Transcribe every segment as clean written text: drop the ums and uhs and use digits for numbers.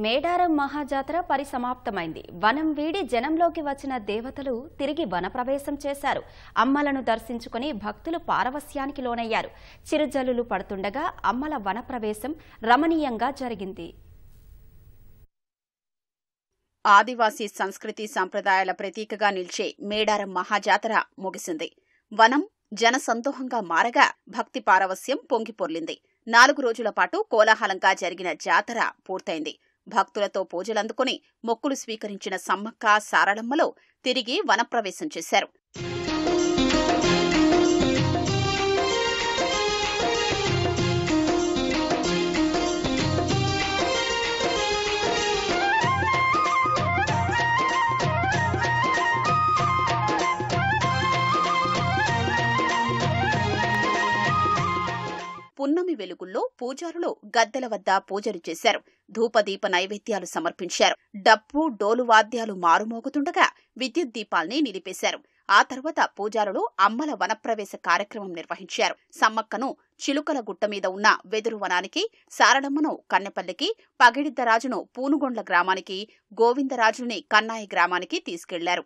మేడారం మహాజాతర పరిసమాప్తమైంది. వనం వీడి జనంలోకి వచ్చిన దేవతలు తిరిగి వనప్రవేశం చేశారు. అమ్మలను దర్శించుకుని భక్తులు పారవస్యానికి లోనయ్యారు. చిరుజల్లులు పడుతుండగా అమ్మల వనప్రవేశం రమణీయంగా జరిగింది. ఆదివాసీ సంస్కృతి సంప్రదాయాల ప్రతీకగా నిలిచే మేడారం మహాజాతర ముగిసింది. వనం జనసందోహంగా మారగా భక్తి పారవస్యం పొంగిపొర్లింది. 4 రోజుల పాటు కోలాహలంగా జరిగిన జాతర పూర్తయింది. భక్తులతో పూజలందుకుని మొక్కులు స్వీకరించిన సమ్మక్క సారళమ్మలో తిరిగి వనప్రవేశం చేశారు. పున్నమి వెలుగుల్లో పూజారులు గద్దెల వద్ద పూజలు చేశారు. ధూపదీప నైవేద్యాలు సమర్పించారు. డప్పు డోలు వాద్యాలు మారుమోగుతుండగా విద్యుత్ దీపాల్ని నిలిపేశారు. ఆ తర్వాత పూజారులు అమ్మల వనప్రవేశ కార్యక్రమం నిర్వహించారు. సమ్మక్కను చిలుకల గుట్ట మీద ఉన్న వెదురు వనానికి, సారళమ్మను కన్నెపల్లికి, పగిడిద్దరాజును పూనుగొండ్ల గ్రామానికి, గోవిందరాజుని కన్నాయి గ్రామానికి తీసుకెళ్లారు.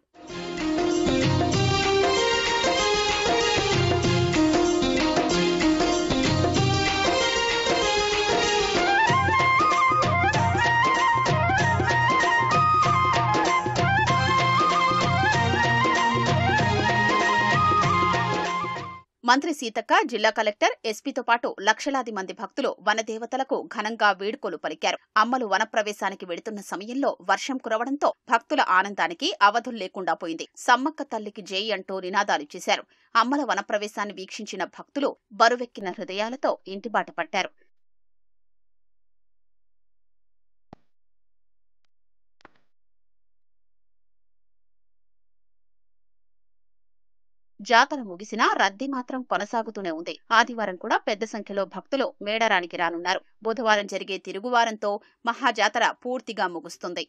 మంత్రి సీతక్క, జిల్లా కలెక్టర్, ఎస్పీతో పాటు లక్షలాది మంది భక్తులు వనదేవతలకు ఘనంగా వేడుకలు పలికారు. అమ్మలు వనప్రవేశానికి వెళుతున్న సమయంలో వర్షం కురవడంతో భక్తుల ఆనందానికి అవధులు లేకుండా పోయింది. సమ్మక్క తల్లికి జై అంటూ నినాదాలు చేశారు. అమ్మల వనప్రవేశాన్ని వీక్షించిన భక్తులు బరువెక్కిన హృదయాలతో ఇంటిబాట పట్టారు. జాతర ముగిసినా రద్దీ మాత్రం కొనసాగుతూనే ఉంది. ఆదివారం కూడా పెద్ద సంఖ్యలో భక్తులు మేడారానికి రానున్నారు. బుధవారం జరిగే తిరుగువారంతో మహాజాతర పూర్తిగా ముగుస్తుంది.